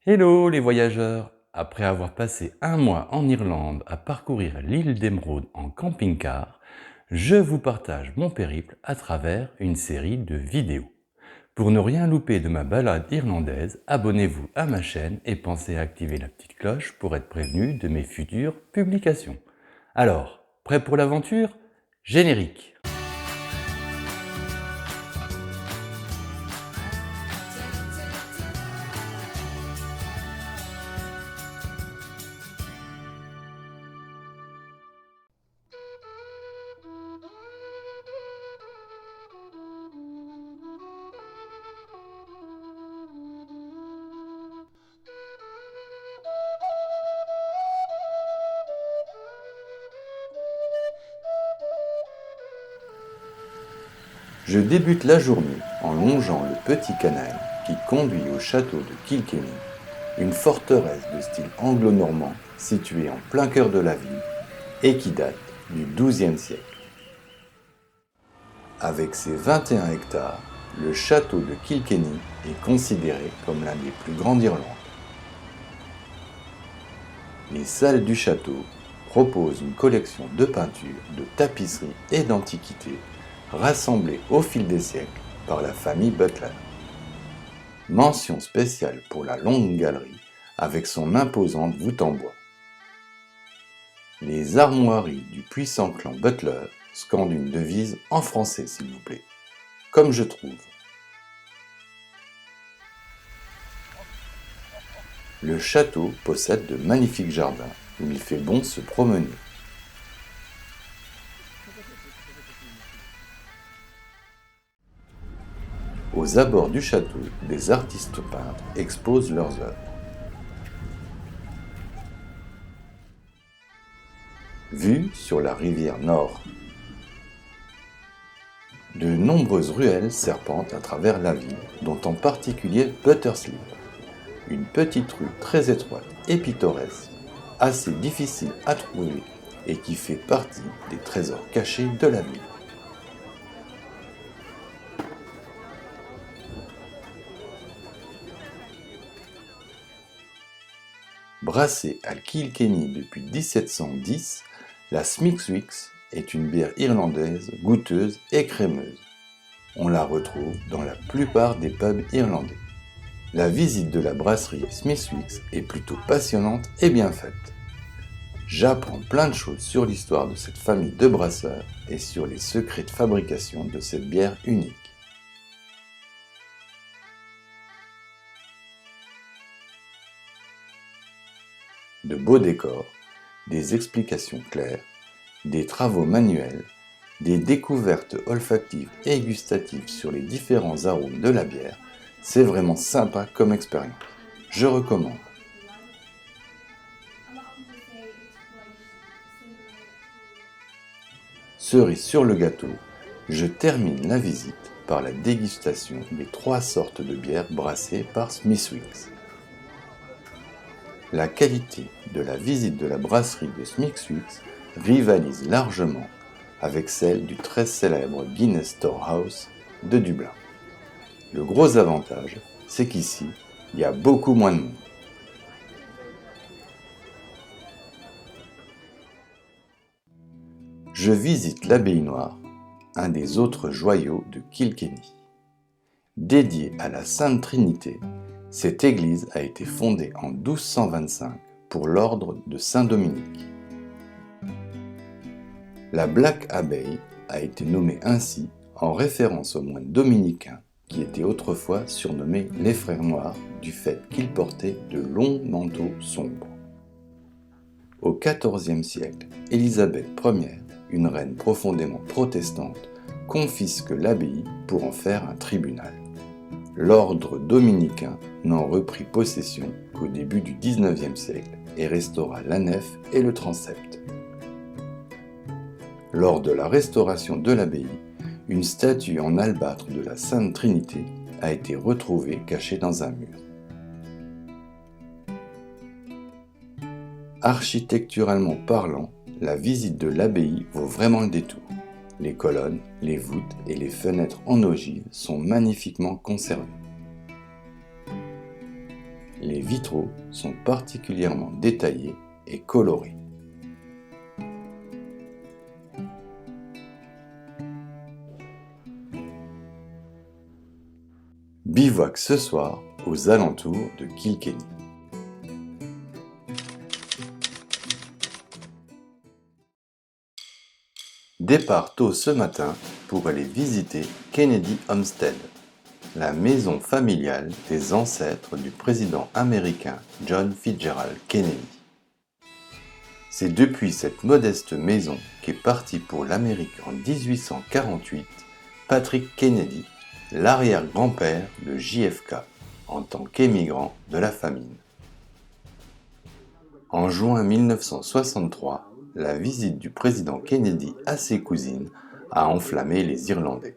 Hello les voyageurs! Après avoir passé un mois en Irlande à parcourir l'île d'Émeraude en camping-car, je vous partage mon périple à travers une série de vidéos. Pour ne rien louper de ma balade irlandaise, abonnez-vous à ma chaîne et pensez à activer la petite cloche pour être prévenu de mes futures publications. Alors, prêt pour l'aventure? Générique! Je débute la journée en longeant le petit canal qui conduit au château de Kilkenny, une forteresse de style anglo-normand située en plein cœur de la ville et qui date du XIIe siècle. Avec ses 21 hectares, le château de Kilkenny est considéré comme l'un des plus grands d'Irlande. Les salles du château proposent une collection de peintures, de tapisseries et d'antiquités rassemblées au fil des siècles par la famille Butler. Mention spéciale pour la longue galerie avec son imposante voûte en bois. Les armoiries du puissant clan Butler scandent une devise en français s'il vous plaît, comme je trouve. Le château possède de magnifiques jardins où il fait bon se promener. Aux abords du château, des artistes peintres exposent leurs œuvres. Vue sur la rivière Nord. De nombreuses ruelles serpentent à travers la ville, dont en particulier Butterslip, une petite rue très étroite et pittoresque, assez difficile à trouver et qui fait partie des trésors cachés de la ville. Brassée à Kilkenny depuis 1710, la Smithwick's est une bière irlandaise goûteuse et crémeuse. On la retrouve dans la plupart des pubs irlandais. La visite de la brasserie Smithwick's est plutôt passionnante et bien faite. J'apprends plein de choses sur l'histoire de cette famille de brasseurs et sur les secrets de fabrication de cette bière unique. De beaux décors, des explications claires, des travaux manuels, des découvertes olfactives et gustatives sur les différents arômes de la bière, c'est vraiment sympa comme expérience. Je recommande. Cerise sur le gâteau, je termine la visite par la dégustation des 3 sortes de bières brassées par Smithwick's. La qualité de la visite de la brasserie de Smithwick's rivalise largement avec celle du très célèbre Guinness Storehouse de Dublin. Le gros avantage, c'est qu'ici, il y a beaucoup moins de monde. Je visite l'abbaye noire, un des autres joyaux de Kilkenny. Dédiée à la Sainte Trinité, cette église a été fondée en 1225 pour l'ordre de Saint-Dominique. La Black Abbey a été nommée ainsi en référence aux moines dominicains qui étaient autrefois surnommés les Frères Noirs du fait qu'ils portaient de longs manteaux sombres. Au XIVe siècle, Élisabeth Ier, une reine profondément protestante, confisque l'abbaye pour en faire un tribunal. L'ordre dominicain n'en reprit possession qu'au début du XIXe siècle et restaura la nef et le transept. Lors de la restauration de l'abbaye, une statue en albâtre de la Sainte Trinité a été retrouvée cachée dans un mur. Architecturalement parlant, la visite de l'abbaye vaut vraiment le détour. Les colonnes, les voûtes et les fenêtres en ogive sont magnifiquement conservées. Les vitraux sont particulièrement détaillés et colorés. Bivouac ce soir aux alentours de Kilkenny. Départ tôt ce matin pour aller visiter Kennedy Homestead, la maison familiale des ancêtres du président américain John Fitzgerald Kennedy. C'est depuis cette modeste maison qu'est parti pour l'Amérique en 1848 Patrick Kennedy, l'arrière-grand-père de JFK, en tant qu'émigrant de la famine. En juin 1963, la visite du président Kennedy à ses cousines a enflammé les Irlandais.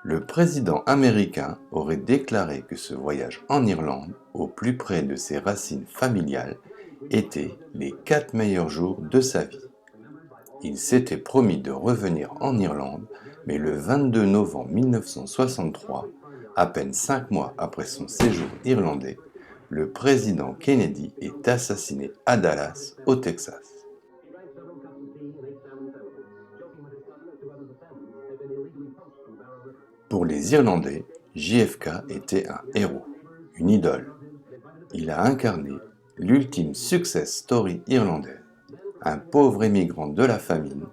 Le président américain aurait déclaré que ce voyage en Irlande, au plus près de ses racines familiales, était les 4 meilleurs jours de sa vie. Il s'était promis de revenir en Irlande, mais le 22 novembre 1963, à peine 5 mois après son séjour irlandais, le président Kennedy est assassiné à Dallas, au Texas. Pour les Irlandais, JFK était un héros, une idole. Il a incarné l'ultime success story irlandaise, un pauvre émigrant de la famine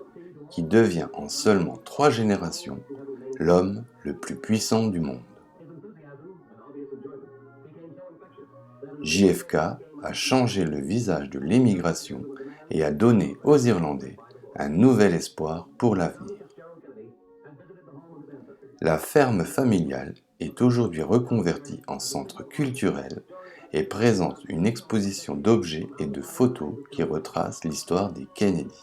qui devient en seulement 3 générations l'homme le plus puissant du monde. JFK a changé le visage de l'émigration et a donné aux Irlandais un nouvel espoir pour l'avenir. La ferme familiale est aujourd'hui reconvertie en centre culturel et présente une exposition d'objets et de photos qui retrace l'histoire des Kennedy.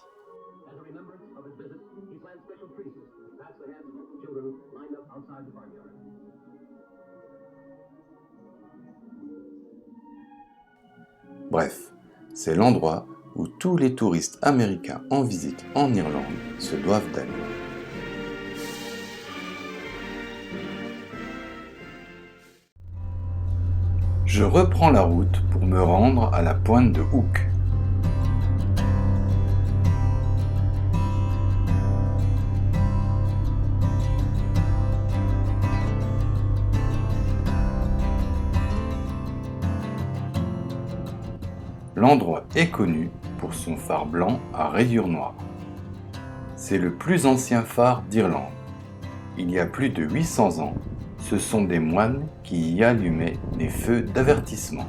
Bref, c'est l'endroit où tous les touristes américains en visite en Irlande se doivent d'aller. Je reprends la route pour me rendre à la pointe de Hook. L'endroit est connu pour son phare blanc à rayures noires. C'est le plus ancien phare d'Irlande. Il y a plus de 800 ans, ce sont des moines qui y allumaient des feux d'avertissement.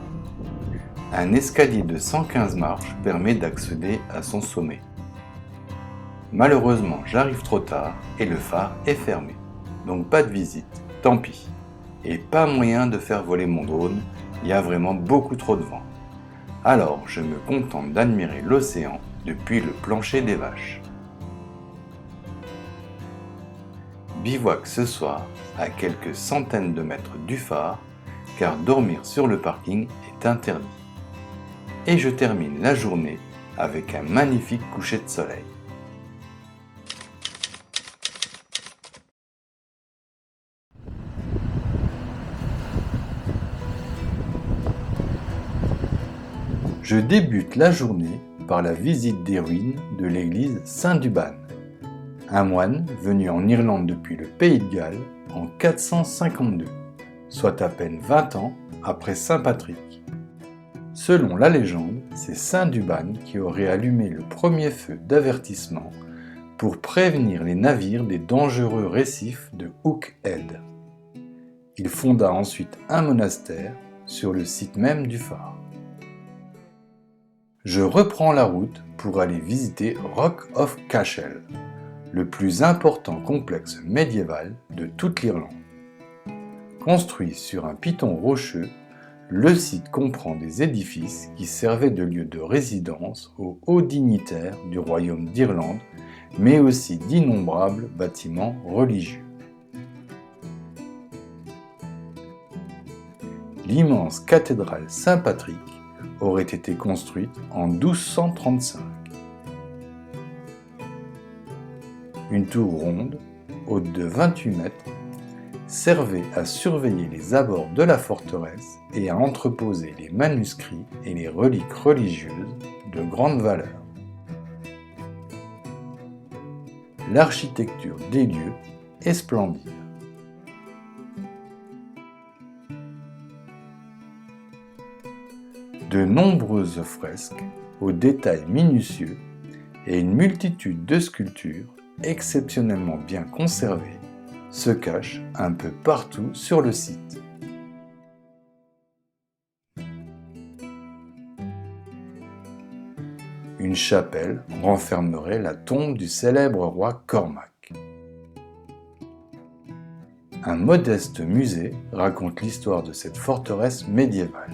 Un escalier de 115 marches permet d'accéder à son sommet. Malheureusement, j'arrive trop tard et le phare est fermé. Donc pas de visite, tant pis. Et pas moyen de faire voler mon drone, il y a vraiment beaucoup trop de vent. Alors je me contente d'admirer l'océan depuis le plancher des vaches. Bivouac ce soir à quelques centaines de mètres du phare, car dormir sur le parking est interdit. Et je termine la journée avec un magnifique coucher de soleil. Je débute la journée par la visite des ruines de l'église Saint-Duban, un moine venu en Irlande depuis le Pays de Galles en 452, soit à peine 20 ans après Saint Patrick. Selon la légende, c'est Saint Duban qui aurait allumé le premier feu d'avertissement pour prévenir les navires des dangereux récifs de Hook Head. Il fonda ensuite un monastère sur le site même du phare. Je reprends la route pour aller visiter Rock of Cashel, le plus important complexe médiéval de toute l'Irlande. Construit sur un piton rocheux, le site comprend des édifices qui servaient de lieu de résidence aux hauts dignitaires du royaume d'Irlande, mais aussi d'innombrables bâtiments religieux. L'immense cathédrale Saint-Patrick aurait été construite en 1235. Une tour ronde, haute de 28 mètres, servait à surveiller les abords de la forteresse et à entreposer les manuscrits et les reliques religieuses de grande valeur. L'architecture des lieux est splendide. De nombreuses fresques aux détails minutieux et une multitude de sculptures exceptionnellement bien conservées se cachent un peu partout sur le site. Une chapelle renfermerait la tombe du célèbre roi Cormac. Un modeste musée raconte l'histoire de cette forteresse médiévale.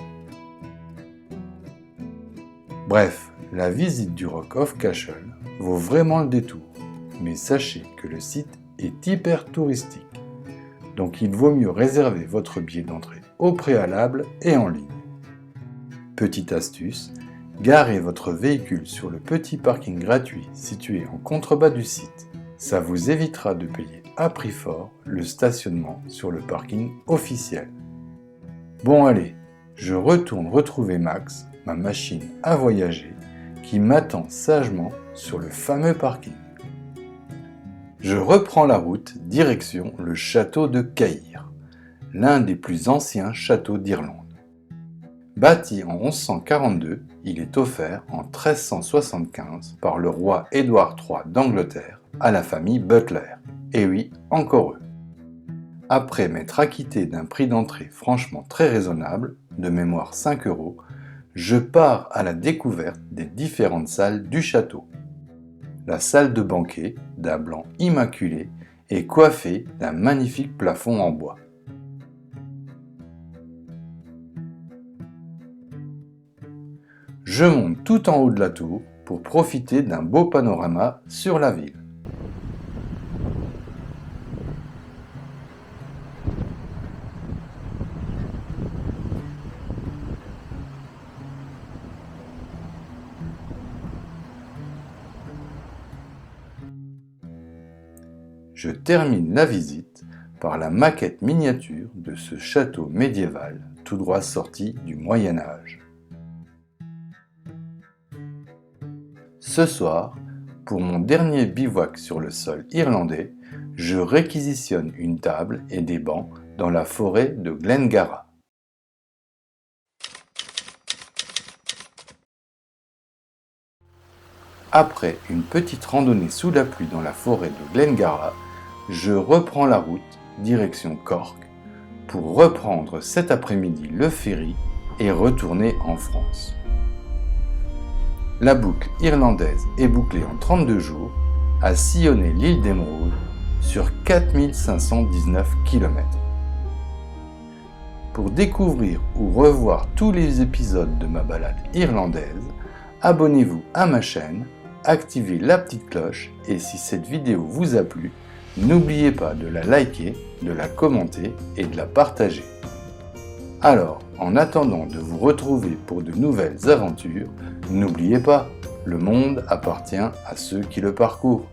Bref, la visite du Rock of Cashel vaut vraiment le détour, mais sachez que le site est hyper touristique, donc il vaut mieux réserver votre billet d'entrée au préalable et en ligne. Petite astuce, garez votre véhicule sur le petit parking gratuit situé en contrebas du site. Ça vous évitera de payer à prix fort le stationnement sur le parking officiel. Bon allez, je retourne retrouver Max, ma machine à voyager, qui m'attend sagement sur le fameux parking. Je reprends la route direction le château de Cahir, l'un des plus anciens châteaux d'Irlande. Bâti en 1142, il est offert en 1375 par le roi Édouard III d'Angleterre à la famille Butler. Et oui, encore eux. Après m'être acquitté d'un prix d'entrée franchement très raisonnable, de mémoire 5 €, je pars à la découverte des différentes salles du château. La salle de banquet, d'un blanc immaculé, est coiffée d'un magnifique plafond en bois. Je monte tout en haut de la tour pour profiter d'un beau panorama sur la ville. Je termine la visite par la maquette miniature de ce château médiéval tout droit sorti du Moyen Âge. Ce soir, pour mon dernier bivouac sur le sol irlandais, je réquisitionne une table et des bancs dans la forêt de Glengarra. Après une petite randonnée sous la pluie dans la forêt de Glengarra, je reprends la route direction Cork pour reprendre cet après-midi le ferry et retourner en France. La boucle irlandaise est bouclée en 32 jours, à sillonner l'île d'Émeraude sur 4519 km. Pour découvrir ou revoir tous les épisodes de ma balade irlandaise, abonnez-vous à ma chaîne, activez la petite cloche et si cette vidéo vous a plu, n'oubliez pas de la liker, de la commenter et de la partager. Alors, en attendant de vous retrouver pour de nouvelles aventures, n'oubliez pas, le monde appartient à ceux qui le parcourent.